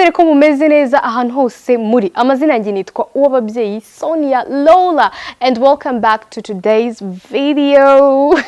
nizere ko mumeze neza ahantu hose muri. Amazina yanjye nitwa uw'ababyeyi Sonia Lola and welcome back to today's video.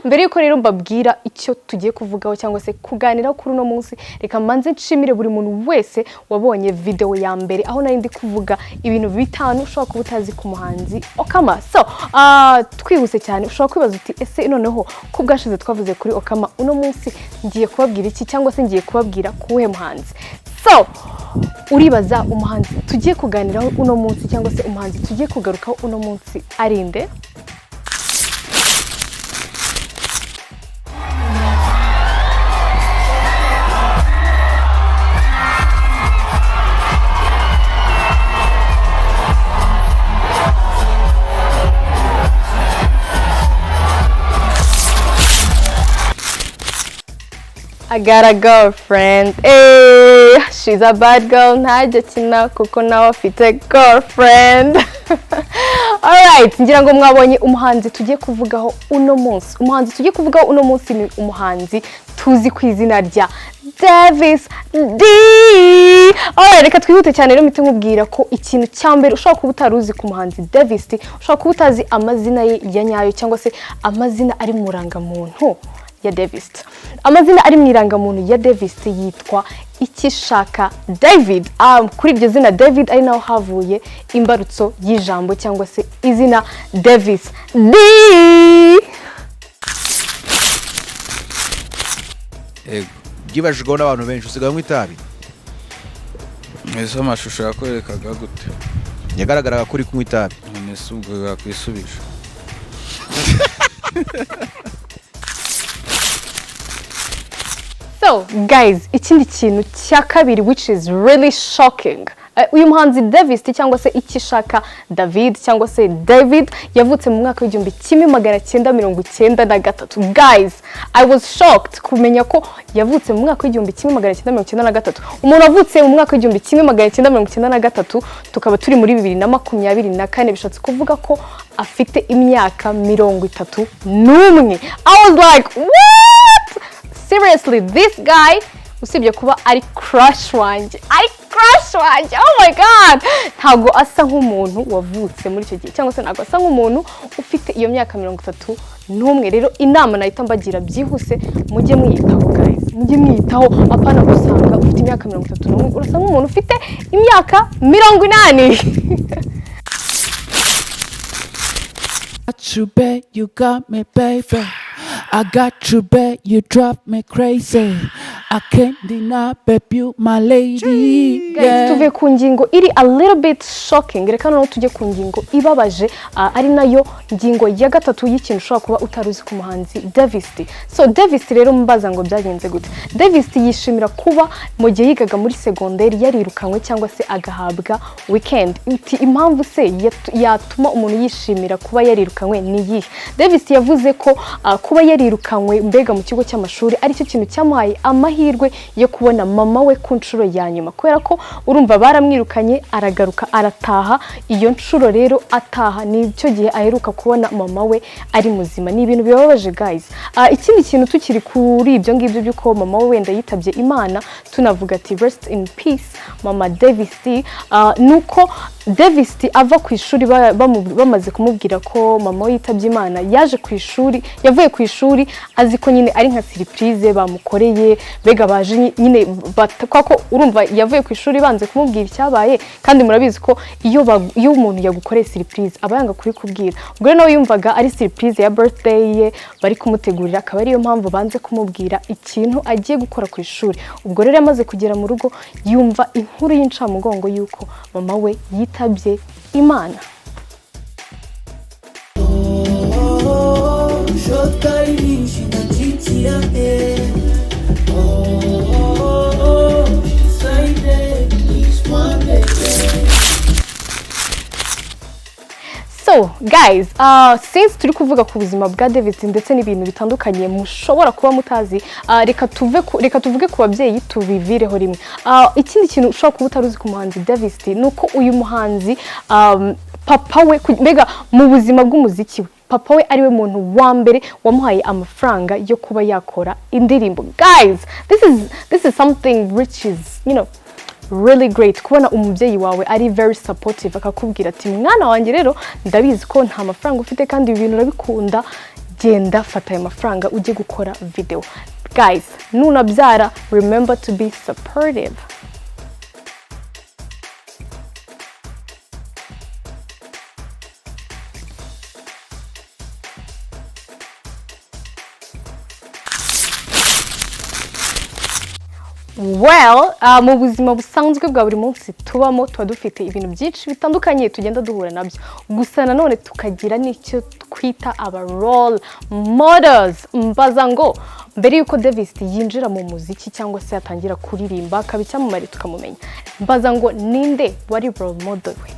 Mbere yuko rero mbabwira icyo tugiye kuvugaho cyangwa se kuganira kuri uno munsi, reka manze nshimire buri muntu wese wabonye video ya mbere aho nari ndi kuvuga ibintu bitanu ushobora kuba utazi ku muhanzi Okama. So twihuse cyane ushobora kwibaza uti ese noneho ko bwashize twavuze kuri Okama, uno munsi ngiye kubabwira iki cyangwa se ngiye kubabwira kuwe muhanzi. So uribaza umuhanzi tugiye kuganiraho uno munsi cyangwa se umuhanzi tugiye kugarukaho uno munsi arinde? I got a girlfriend. Hey, she's a bad girl. Ntajya kina kuko nawe afite girlfriend. Alright, ngira ngo mwabonye umuhanzi tugiye kuvugaho uno munsi. Umuhanzi tugiye kuvugaho uno munsi ni umuhanzi tuzi ku izina rya Davis D. Alright, reka twihute cyane rero mpite nkubwira ko ikintu cyambere ushobora kuba utaruzi ku muhanzi Davis D, ushobora kuba utazi amazina ye ya nyayo cyangwa se amazina ari mu rangamuntu ya Davis. Amazina ari mu irangamuntu ya Davis yitwa Ikishaka David. Kuri iryo zina David ari naho havuye imbarutso y'ijambo cyangwa se izina Davis D. Gibajwe n'abantu benshi usigaye mu itabi. Ese amashusho yakwerekaga gute? Yagaragaraga kuri kunywa itabi. Nese ubwo yakwisubisha. So guys, ikindi kintu cya kabiri which is really shocking. Uyu muhanzi Davis cyangwa se Ikishaka David cyangwa se David yavutse mu mwaka w'igihumbi 1993. Guys, I was shocked kumenya ko yavutse mu mwaka w'igihumbi 1993. Umuntu avutse mu mwaka w'igihumbi 1993 tukaba turi muri 2024 bishatse kuvuga ko afite imyaka 31. I was like, what? Seriously, this guy usibye kuba ari crush wanjye. Oh my god, ntago asa nk'umuntu wavutse muri icyo gihe cyangwa se ntago asa nk'umuntu ufite iyo myaka 31. Rero inama nahita mbagira byihuse, mujye mwiyitaho guys, mujye mwiyitaho apana gusanga ufite imyaka 31 urasa nk'umuntu ufite imyaka 80. You bet you got me, baby. I got you, bet you drive me crazy. I can't deny, baby, you my lady. Guys, tuve ku ngingo iri a little bit shocking. Reka noneho tujye ku ngingo ibabaje, ari nayo ngingo ya gatatu y'ikintu ushobora kuba utaruzi ku muhanzi Davis. So Davis rero mbaza ngo byagenze gute. Davis yishimira kuba mu gihe yigaga muri secondaire yarirukanywe cyangwa se agahabwa weekend. Impamvu se yatuma umuntu yishimira kuba yarirukanywe ni yihe? Davis yavuze ko kuba yarirukanywe mbega mu kigo cy'amashuri ari cyo kintu cyamuhaye amahirwe yo kubona mama we ku nshuro ya nyuma, kubera ko urumva baramwirukanye aragaruka arataha. Iyo nshuro rero ataha ni cyo gihe aheruka kubona mama we ari muzima. Ni ibintu bibabaje guys. Ikindi kintu tukiri kuri ibyo ngibyo byuko mama we wenda yitabye Imana, tunavuga ati rest in peace mama Davis, nuko Davis ava ku ishuri bamaze kumubwira ko mama we yitabye Imana, yaje ku ishuri, yavuye ku ishuri azi ko nyine ari nka surprise bamukoreye, bega baje nyine kwako urumva yavuye ku ishuri banze kumubwira icyabaye, kandi murabizi ko iyo umuntu yagukoreye surprise aba yanga kuri kubwira. Ubwo rero nawe yumvaga ari surprise ya birthday ye bari kumutegurira, akaba ariyo mpamvu banze kumubwira ikintu agiye gukora ku ishuri. Ubwo rero yamaze kugera mu rugo yumva inkuru y'incamugongo yuko mama we yitabye Imana. So guys, since turi kuvuga ku buzima bwa Davis ndetse n'ibintu bitandukanye mushobora kuba mutazi, reka tuvuge ku babyeyi tubivireho rimwe. Ikindi kintu ushobora kuba utaruzi ku muhanzi Davis nuko uyu muhanzi papa we mbega mu buzima bw'umuziki we papa we ariwe muntu wa mbere wamuhaye amafaranga yo kuba yakora indirimbo. Guys, this is something which is, really great kubona umubyeyi wawe ari very supportive akakubwira ati mwana wanjye rero ndabizi ko nta mafaranga ufite kandi ibi bintu urabikunda, genda fata ayo mafaranga ujye gukora video. Guys, nunabyara, remember to be supportive. Well, mu buzima busanzwe bwa buri munsi tubamo tuba dufite ibintu byinshi bitandukanye tugenda duhura nabyo, gusa nanone tukagira n'icyo twita aba role models. Mbaza ngo mbere yuko Davis yinjira mu muziki cyangwa se atangira kuririmba akabicyamamare tukamumenya, mbaza ngo ninde wari role model we?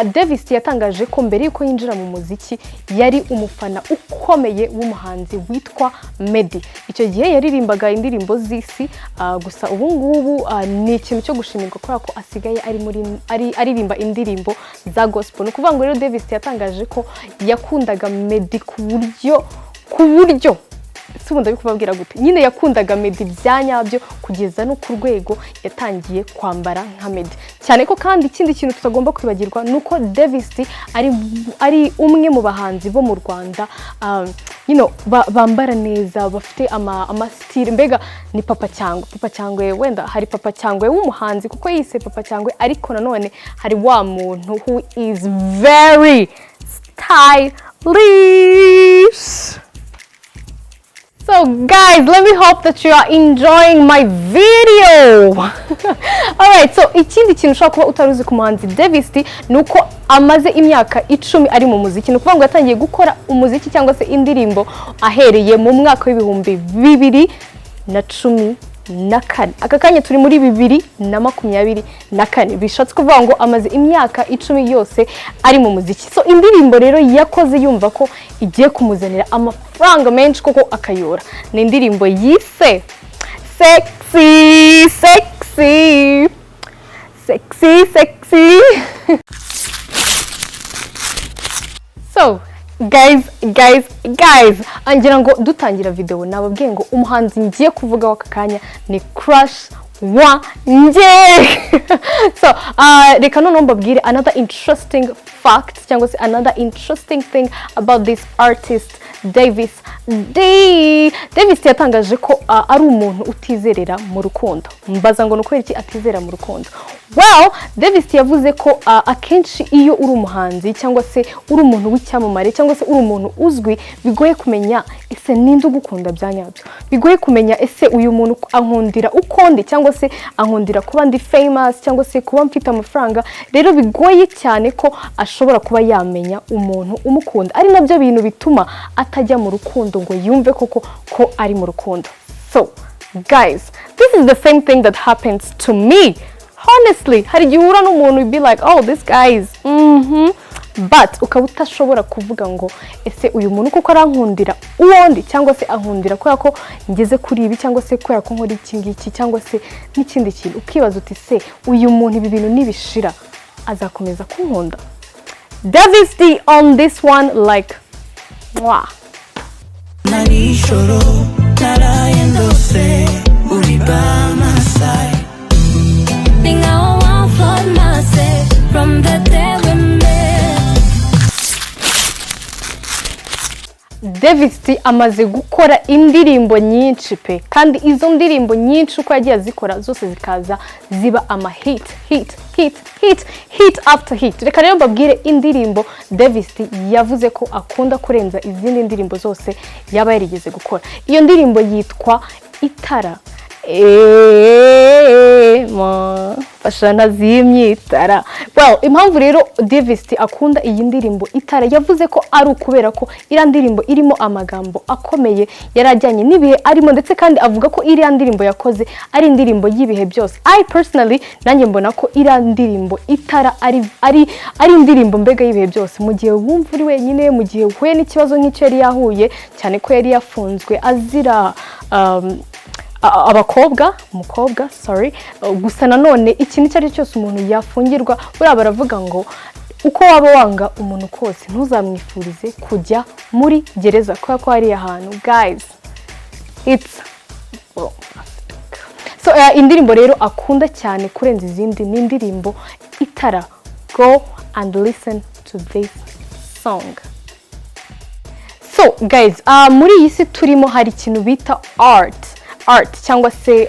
Davis yatangaje ko mbere yuko yinjira mu muziki yari umufana ukomeye w'umuhanzi witwa Meddy. Icyo gihe yaririmbaga indirimbo z'isi, gusa ubu ngubu ni ikintu cyo gushimirwa kubera ko asigaye aririmba indirimbo za gospel. No kuvuga ngo rero Davis yatangaje ko yakundaga Meddy ku buryo sibunda bikubabwira gute, nyine yakundaga Meddy byanyabyo kugeza no ku rwego yatangiye kwambara nka Meddy. Cyane ko kandi ikindi kintu tutagomba kwibagirwa nuko Davis ari umwe mu bahanzi bo mu Rwanda bambara neza, bafite ama style, mbega ni Papa Cyangwe. Wenda hari Papa Cyangwe w'umuhanzi kuko yise Papa Cyangwe, ariko nanone hari wa muntu who is very stylish. So guys, let me hope that you are enjoying my video. Alright, so ikindi kintu ushobora kuba utaruzi ku muhanzi Davis nuko amaze imyaka 10 ari mu muziki. No kuvuga ngo yatangiye gukora umuziki cyangwa se indirimbo ahereye mu mwaka w'ibihumbi 2014. Aka kanya turi muri 2024, bishatse kuvuga ngo amaze imyaka 10 yose ari mu muziki. So indirimbo rero yakoze yumva ko igiye kumuzanira amafaranga menshi koko akayora. Ni indirimbo yise sexy. So guys, angira ngo dutangira video nababwiye ngo umuhanzi ngiye kuvuga waka kanya ni crush wanjye. So reka none mbabwire another interesting fact cyangwa se another interesting thing about this artist Davis yatangaje ko ari umuntu utizerera mu rukundo. Mbaza ngo nuko iki atizera mu rukundo? Well, Davis yavuze ko akenshi iyo uri umuhanzi cyangwa se uri umuntu w'icyamamare cyangwa se uri umuntu uzwi, bigoye kumenya ese ninde ugukunda byanyabyo, bigoye kumenya ese uyu muntu ankundira ukonde cyangwa se ankundira kuba ndi famous cyangwa se kuba mfite amafaranga. Rero bigoye cyane ko ashobora kuba yamenya umuntu umukunda, ari nabyo bintu bituma atajya mu rukundo ngo yumve koko ko ari mu rukundo. So guys, this is the same thing that happens to me. Honestly, hari gihura n'umuntu be like, oh this guy is but ukaba utashobora kuvuga ngo ese uyu muntu kuko arankundira uwondi cyangwa se ankundira kubera ko ngeze kuri ibi cyangwa se kubera ko nkora iki ngiki cyangwa se n'ikindi kintu, ukibaza uti se uyu muntu ibi bintu nibishira azakomeza kunkunda? Davis on this one like mwah. Narishoro narayendose uri by my side. Think I won't flood myself from the day we met. Davis amaze gukora indirimbo nyinshi pe, kandi izo ndirimbo nyinshi uko yagiye zikora zose zikaza ziba ama hit after hit. Reka rero mbabwire indirimbo Davis yavuze ko akunda kurenza izindi ndirimbo zose yaba yarigeze gukora. Iyo ndirimbo yitwa Itara. Fashana zimyitara. Well, impamvu rero Davis akunda iyi ndirimbo Itara, yavuze ko ari ukubera ko iriya ndirimbo irimo amagambo akomeye yarajyanye n'ibihe arimo, ndetse kandi avuga ko iriya ndirimbo yakoze ari indirimbo y'ibihe byose. I personally nanjye mbona ko iriya ndirimbo Itara ari indirimbo mbega y'ibihe byose. Mu gihe wumva uri wenyine, mu gihe uhuye n'ikibazo nk'icyo yari yahuye, cyane ko yari yafunzwe azira umukobwa gusa nanone ikintu cyari cyose umuntu yafungirwa, buriya baravuga ngo uko waba wanga umuntu kose ntuzamwifurize kujya muri gereza kubera ko hari ahantu. Guys, it's well, so indirimbo rero akunda cyane kurenza izindi ni indirimbo Itara. Go and listen to this song. So guys, muri iyi si turimo hari ikintu bita art cyangwa se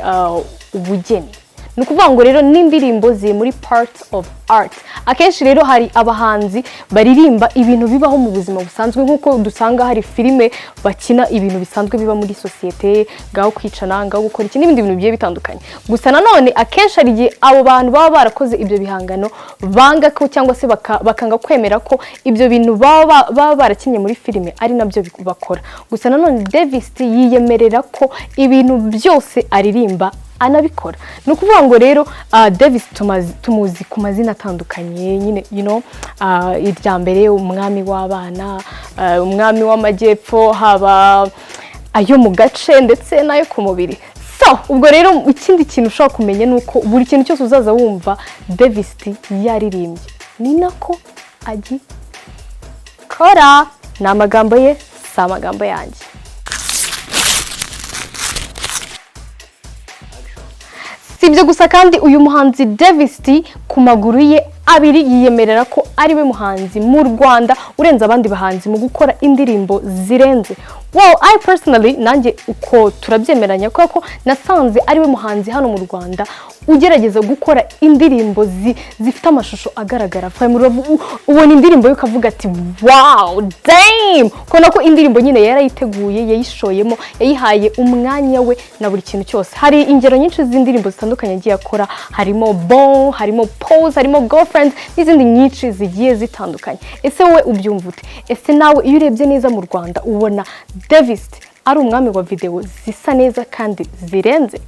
ubugeni. Ni ukuvuga ngo rero n'indirimbo ziri muri part of art. Akenshi rero hari abahanzi baririmba ibintu bibaho mu buzima busanzwe, nk'uko dusanga hari filime bakina ibintu bisanzwe biba muri societe, ngaho kwicana, ngaho gukora iki n'ibindi bintu bigiye bitandukanye. Gusa nanone akenshi hari igihe abo bantu baba barakoze ibyo bihangano banga ko cyangwa se bakanga kwemera ko ibyo bintu baba barakinye muri filime ari nabyo bakora. Gusa nanone Davis yiyemerera ko ibintu byose aririmba anabikora. Ni ukuvuga ngo rero Davis tumuzi ku mazina atandukanye nyine, irya mbere umwami w'abana, umwami w'amajyepfo, haba ayo mu gace ndetse n'ayo ku mubiri. So ubwo rero ikindi kintu ushobora kumenya ni uko buri kintu cyose uzaza wumva Davis yaririmbye ni nako agikora. Ni amagambo ye, si amagambo yanjye. Sibyo gusa kandi uyu muhanzi Davis ku maguru ye abiri yiyemerera ko ari we muhanzi mu Rwanda urenze abandi bahanzi mu gukora indirimbo zirenze. Well, I personally nanjye uko turabyemeranya kuko nasanze ari we muhanzi hano mu Rwanda ugerageza gukora indirimbo zifite amashusho agaragara. Ubona indirimbo ukavuga ati wow, damn, kubona ko indirimbo nyine yarayiteguye, yayishoyemo, yayihaye umwanya we na buri kintu cyose. Hari ingero nyinshi z'indirimbo zitandukanye agiye akora, harimo Bon, harimo Pose, harimo Girlfriend n'izindi nyinshi zigiye zitandukanye. Ese wowe ubyumva ute? Ese nawe iyo urebye neza mu Rwanda ubona Davis ari umwami wa video zisa neza kandi zirenze?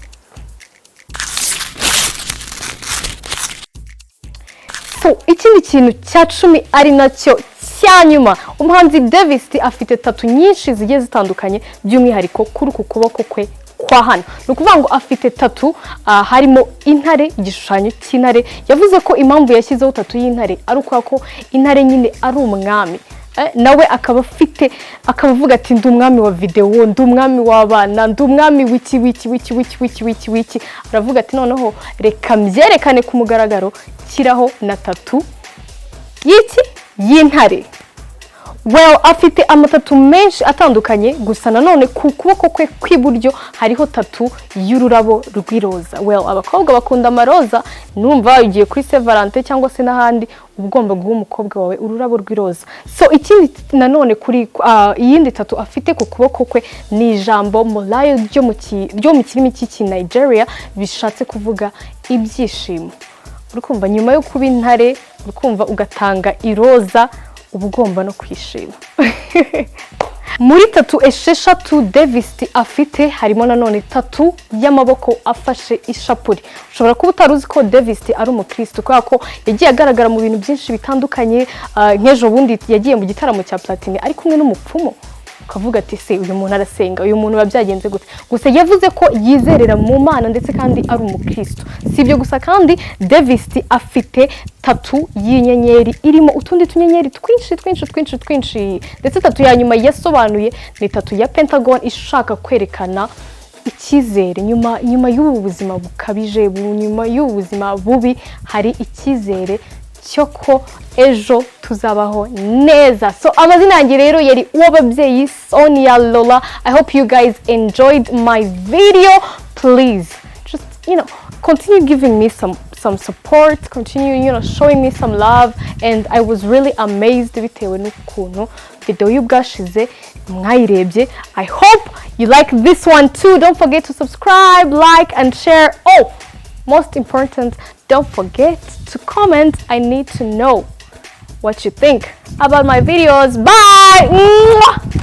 So ikindi kintu cya 10 ari nacyo cyanyuma, umuhanzi Davis afite tattoo nyinshi zigiye zitandukanye, by'umwihariko kuri ku kuboko kwe kwa hano. Ni ukuvuga ngo afite tattoo harimo intare, igishushanyo cy'intare. Yavuze ko impamvu yashyizeho tattoo y'intare ari uko intare nyine ari umwami. Nawe akaba avuga ati ndi umwami wa video, ndi umwami w'abana, ndi umwami wiki. Aravuga ati noneho reka mbyerekane ku mugaragaro, kiraho na tattoo y'intare. Well, afite amatatu menshi atandukanye, gusa nanone ku kuboko kwe kw'iburyo hariho tattoo y'ururabo rw'iroza. Well, abakobwa bakunda amaroza, numva ugiye kuri Saint Valentin cyangwa se n'ahandi ugomba guha umukobwa wawe ururabo rw'iroza. So ikindi nanone kuri iyindi tattoo afite ku kuboko kwe ni ijambo Molayo ryo mu kirimi cy'iki Nigeria, bishatse kuvuga ibyishimo. Urukumva nyuma yo kuba intare, urukumva ugatanga iroza, uba ugomba no kwishima. Muri tattoo esheshatu Davis afite harimo nanone tattoo y'amaboko afashe ishapuri. Ushobora kuba utaruzi ko Davis ari umukristo kubera ko yagiye agaragara mu bintu byinshi bitandukanye. Nk'ejo bundi yagiye mu gitaramo cya Platini ari kumwe n'umupfumu. Ukavuga ati se uyu muntu arasenga, uyu muntu babyagenze gute? Gusa yavuze ko yizerera mu Mana ndetse kandi ari umukristo. Sibyo gusa kandi Davis afite tattoo y'inyenyeri irimo utundi tunyenyeri twinshi. Ndetse tattoo ya nyuma yasobanuye ni tattoo ya Pentagon ishaka kwerekana icyizere nyuma y'ubu buzima bukabije, nyuma y'ubu buzima bubi hari icyizere cyoko ejo tuzabaho neza. So amazina yanjye rero yari uw'ababyeyi Sonia Lola. I hope you guys enjoyed my video. Please just continue giving me some support, continue showing me some love, and I was really amazed bitewe n'ukuntu video y'ubwashize mwayirebye. I hope you like this one too. Don't forget to subscribe, like and share. Oh, most important, don't forget to comment. I need to know what you think about my videos. Bye!